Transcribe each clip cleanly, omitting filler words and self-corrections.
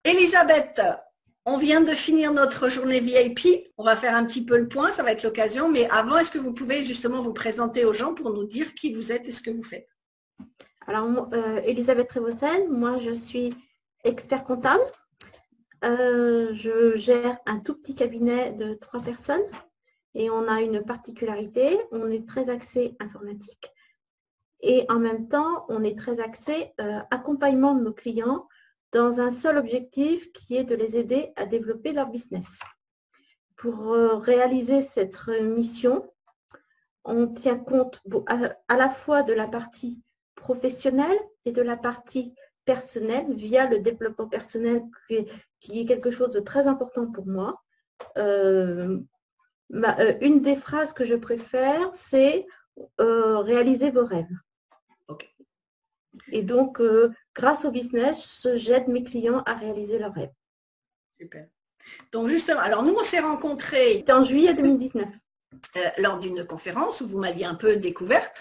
Elisabeth, on vient de finir notre journée VIP. On va faire un petit peu le point, ça va être l'occasion. Mais avant, est-ce que vous pouvez justement vous présenter aux gens pour nous dire qui vous êtes et ce que vous faites? Alors, Elisabeth Trévossen, moi je suis expert comptable. Je gère un tout petit cabinet de 3 personnes et on a une particularité, on est très axé informatique et en même temps, on est très axé accompagnement de nos clients dans un seul objectif qui est de les aider à développer leur business. Pour réaliser cette mission, on tient compte à la fois de la partie professionnelle et de la partie personnelle via le développement personnel qui est quelque chose de très important pour moi. Une des phrases que je préfère, c'est réaliser vos rêves. Ok. Et donc, grâce au business, j'aide mes clients à réaliser leurs rêves. Super. Donc justement, alors nous on s'est rencontrés. C'était en juillet 2019. Lors d'une conférence où vous m'aviez un peu découverte.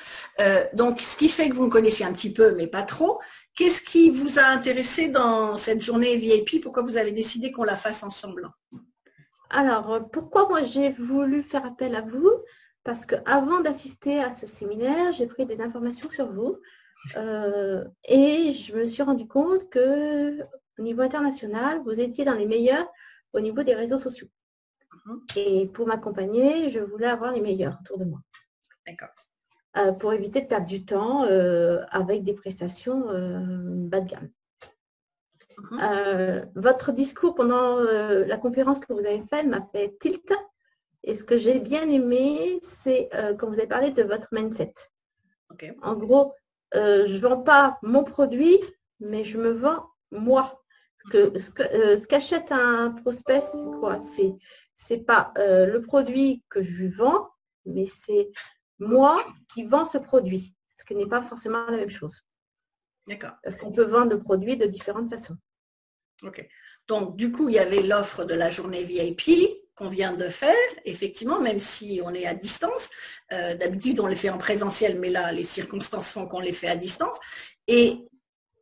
Donc, ce qui fait que vous me connaissiez un petit peu, mais pas trop. Qu'est-ce qui vous a intéressé dans cette journée VIP? Pourquoi vous avez décidé qu'on la fasse ensemble? Alors, pourquoi moi j'ai voulu faire appel à vous? Parce qu'avant d'assister à ce séminaire, j'ai pris des informations sur vous et je me suis rendu compte que au niveau international, vous étiez dans les meilleurs au niveau des réseaux sociaux. Et pour m'accompagner, je voulais avoir les meilleurs autour de moi. D'accord. Pour éviter de perdre du temps avec des prestations bas de gamme. Votre discours pendant la conférence que vous avez faite m'a fait tilt. Et ce que j'ai bien aimé, c'est quand vous avez parlé de votre mindset. Okay. En gros, je ne vends pas mon produit, mais je me vends moi. Ce qu'achète un prospect, c'est quoi? C'est pas le produit que je lui vends, mais c'est moi qui vends ce produit, ce qui n'est pas forcément la même chose. D'accord. Parce qu'on peut vendre le produit de différentes façons. Ok. Donc, du coup, il y avait l'offre de la journée VIP qu'on vient de faire, effectivement, même si on est à distance. D'habitude, on les fait en présentiel, mais là, les circonstances font qu'on les fait à distance. Et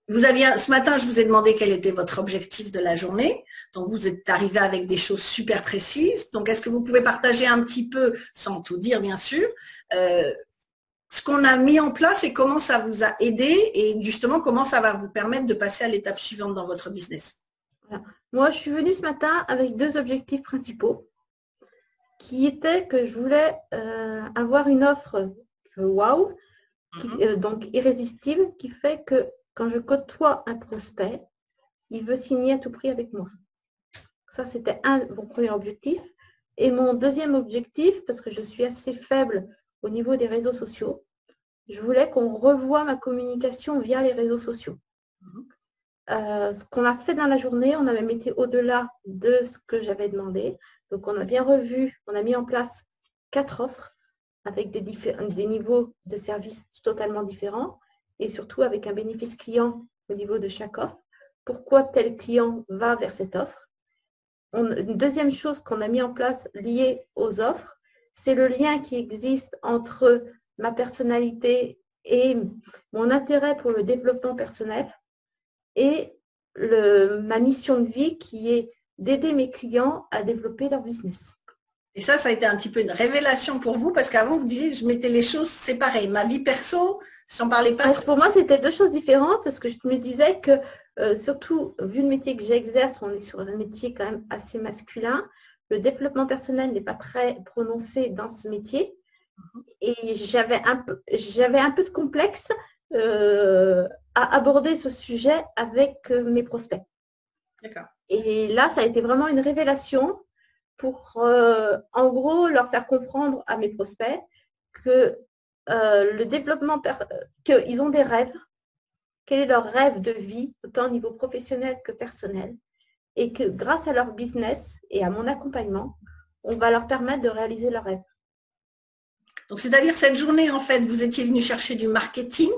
ce matin, je vous ai demandé quel était votre objectif de la journée. Donc, vous êtes arrivé avec des choses super précises. Donc, est-ce que vous pouvez partager un petit peu, sans tout dire, bien sûr, ce qu'on a mis en place et comment ça vous a aidé et justement, comment ça va vous permettre de passer à l'étape suivante dans votre business? Voilà. Moi, je suis venue ce matin avec 2 objectifs principaux qui étaient que je voulais avoir une offre waouh, donc irrésistible, qui fait que quand je côtoie un prospect, il veut signer à tout prix avec moi. Ça, c'était mon premier objectif. Et mon deuxième objectif, parce que je suis assez faible au niveau des réseaux sociaux, je voulais qu'on revoie ma communication via les réseaux sociaux. Ce qu'on a fait dans la journée, on a même été au-delà de ce que j'avais demandé. Donc, on a bien revu, on a mis en place 4 offres avec des niveaux de service totalement différents et surtout avec un bénéfice client au niveau de chaque offre. Pourquoi tel client va vers cette offre? Une deuxième chose qu'on a mis en place liée aux offres, c'est le lien qui existe entre ma personnalité et mon intérêt pour le développement personnel et ma mission de vie qui est d'aider mes clients à développer leur business. Et ça a été un petit peu une révélation pour vous parce qu'avant, vous disiez, je mettais les choses séparées. Ma vie perso, j'en parlais pas trop. Pour moi, c'était 2 choses différentes parce que je me disais que, surtout, vu le métier que j'exerce, on est sur un métier quand même assez masculin. Le développement personnel n'est pas très prononcé dans ce métier. Et j'avais un peu de complexe à aborder ce sujet avec mes prospects. D'accord. Et là, ça a été vraiment une révélation pour, en gros, leur faire comprendre à mes prospects que le développement, qu'ils ont des rêves, quel est leur rêve de vie, autant au niveau professionnel que personnel, et que grâce à leur business et à mon accompagnement, on va leur permettre de réaliser leurs rêves. Donc, c'est-à-dire cette journée, en fait, vous étiez venu chercher du marketing,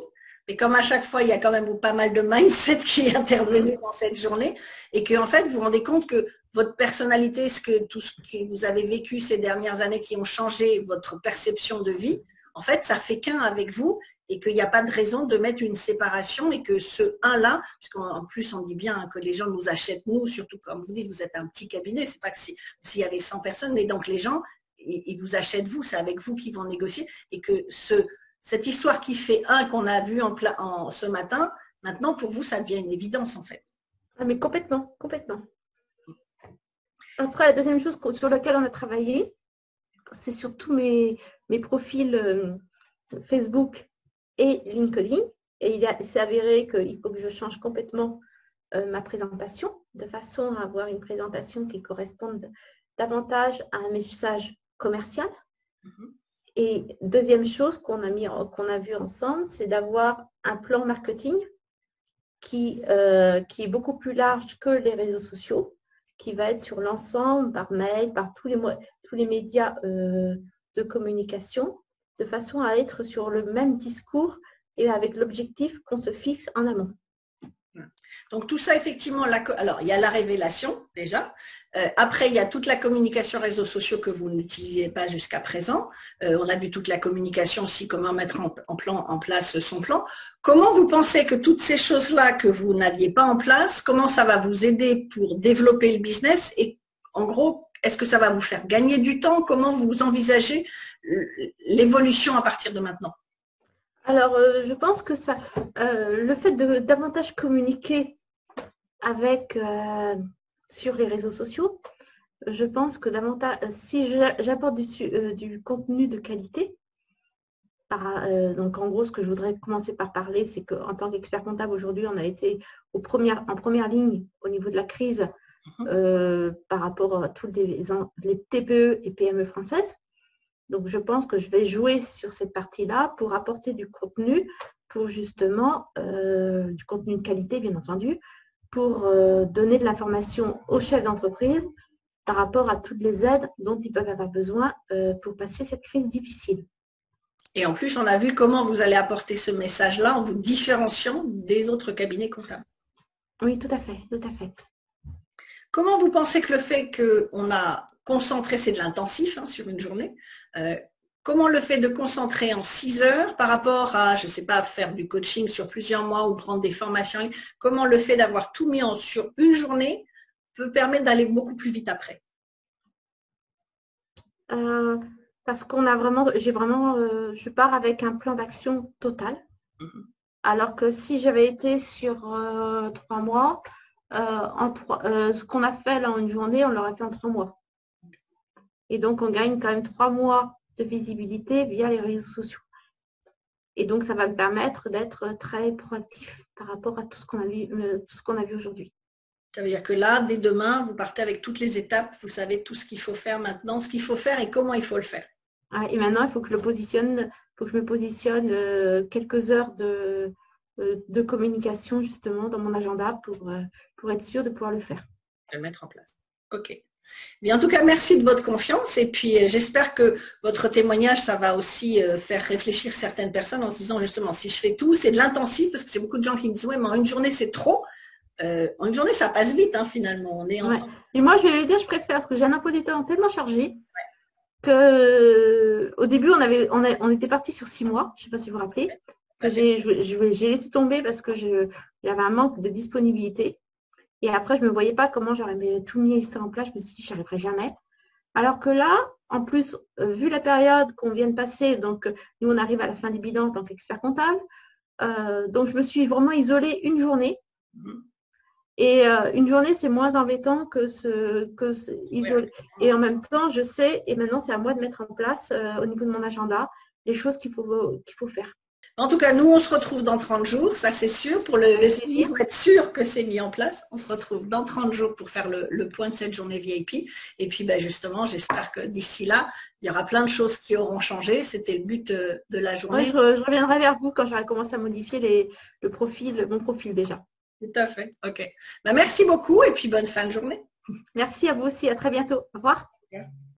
mais comme à chaque fois, il y a quand même pas mal de mindset qui est intervenu dans cette journée, et que en fait, vous vous rendez compte que votre personnalité, tout ce que vous avez vécu ces dernières années qui ont changé votre perception de vie, en fait, ça fait qu'un avec vous et qu'il n'y a pas de raison de mettre une séparation et que ce 1-là, puisqu'en plus on dit bien que les gens nous achètent, nous, surtout comme vous dites, vous êtes un petit cabinet, c'est pas que s'il y avait 100 personnes, mais donc les gens, ils vous achètent vous, c'est avec vous qu'ils vont négocier et que cette histoire qui fait 1 qu'on a vu ce matin, maintenant pour vous, ça devient une évidence en fait. Ah, mais complètement, complètement. Après, la deuxième chose sur laquelle on a travaillé, c'est surtout mes profils Facebook et LinkedIn. Et il s'est avéré qu'il faut que je change complètement ma présentation de façon à avoir une présentation qui corresponde davantage à un message commercial. Et deuxième chose qu'on a vu ensemble, c'est d'avoir un plan marketing qui est beaucoup plus large que les réseaux sociaux, qui va être sur l'ensemble, par mail, par tous les médias de communication, de façon à être sur le même discours et avec l'objectif qu'on se fixe en amont. Donc tout ça, effectivement, alors il y a la révélation déjà. Après, il y a toute la communication réseaux sociaux que vous n'utilisiez pas jusqu'à présent. On a vu toute la communication aussi, comment mettre en place son plan. Comment vous pensez que toutes ces choses-là que vous n'aviez pas en place, comment ça va vous aider pour développer le business et en gros, est-ce que ça va vous faire gagner du temps? Comment vous envisagez l'évolution à partir de maintenant? Alors, je pense que le fait de davantage communiquer sur les réseaux sociaux, je pense que davantage, si j'apporte du contenu de qualité, donc en gros, ce que je voudrais commencer par parler, c'est qu'en tant qu'expert comptable, aujourd'hui, on a été en première ligne au niveau de la crise par rapport à tous les TPE et PME françaises. Donc, je pense que je vais jouer sur cette partie-là pour apporter du contenu, pour justement, du contenu de qualité, bien entendu, pour donner de l'information aux chefs d'entreprise par rapport à toutes les aides dont ils peuvent avoir besoin pour passer cette crise difficile. Et en plus, on a vu comment vous allez apporter ce message-là en vous différenciant des autres cabinets comptables. Oui, tout à fait, tout à fait. Comment vous pensez que le fait qu'on a concentré, c'est de l'intensif sur une journée, comment le fait de concentrer en 6 heures par rapport à, je ne sais pas, faire du coaching sur plusieurs mois ou prendre des formations, comment le fait d'avoir tout mis sur une journée peut permettre d'aller beaucoup plus vite après? Parce qu'on a je pars avec un plan d'action total. Alors que si j'avais été sur 3 mois, ce qu'on a fait là en une journée, on l'aurait fait en 3 mois. Et donc, on gagne quand même 3 mois de visibilité via les réseaux sociaux. Et donc, ça va me permettre d'être très proactif par rapport à tout ce qu'on a vu aujourd'hui. Ça veut dire que là, dès demain, vous partez avec toutes les étapes, vous savez tout ce qu'il faut faire maintenant, ce qu'il faut faire et comment il faut le faire. Et maintenant, il faut que je me positionne quelques heures de communication justement dans mon agenda pour être sûr de pouvoir le faire. Le mettre en place. Ok. Mais en tout cas, merci de votre confiance et puis j'espère que votre témoignage, ça va aussi faire réfléchir certaines personnes en se disant justement, si je fais tout, c'est de l'intensif parce que c'est beaucoup de gens qui me disent, ouais, mais en une journée, c'est trop. En une journée, ça passe vite finalement, on est ensemble. Ouais. Et moi, je vais dire, je préfère parce que j'ai un emploi du temps tellement chargé qu'au début, on était parti sur 6 mois, je ne sais pas si vous vous rappelez. J'ai laissé tomber parce que il y avait un manque de disponibilité. Et après, je ne me voyais pas comment j'aurais tout mis ça en place. Je me suis dit, je n'y arriverai jamais. Alors que là, en plus, vu la période qu'on vient de passer, donc nous, on arrive à la fin du bilan en tant qu'expert comptable. Donc, je me suis vraiment isolée une journée. Et une journée, c'est moins embêtant que isoler. Et en même temps, je sais, et maintenant, c'est à moi de mettre en place au niveau de mon agenda les choses qu'il faut faire. En tout cas, nous, on se retrouve dans 30 jours, ça c'est sûr, pour être sûr que c'est mis en place. On se retrouve dans 30 jours pour faire le point de cette journée VIP. Et puis, justement, j'espère que d'ici là, il y aura plein de choses qui auront changé. C'était le but de la journée. Ouais, je reviendrai vers vous quand j'aurai commencé à modifier mon profil déjà. Tout à fait. OK. Merci beaucoup et puis bonne fin de journée. Merci à vous aussi. À très bientôt. Au revoir. Yeah.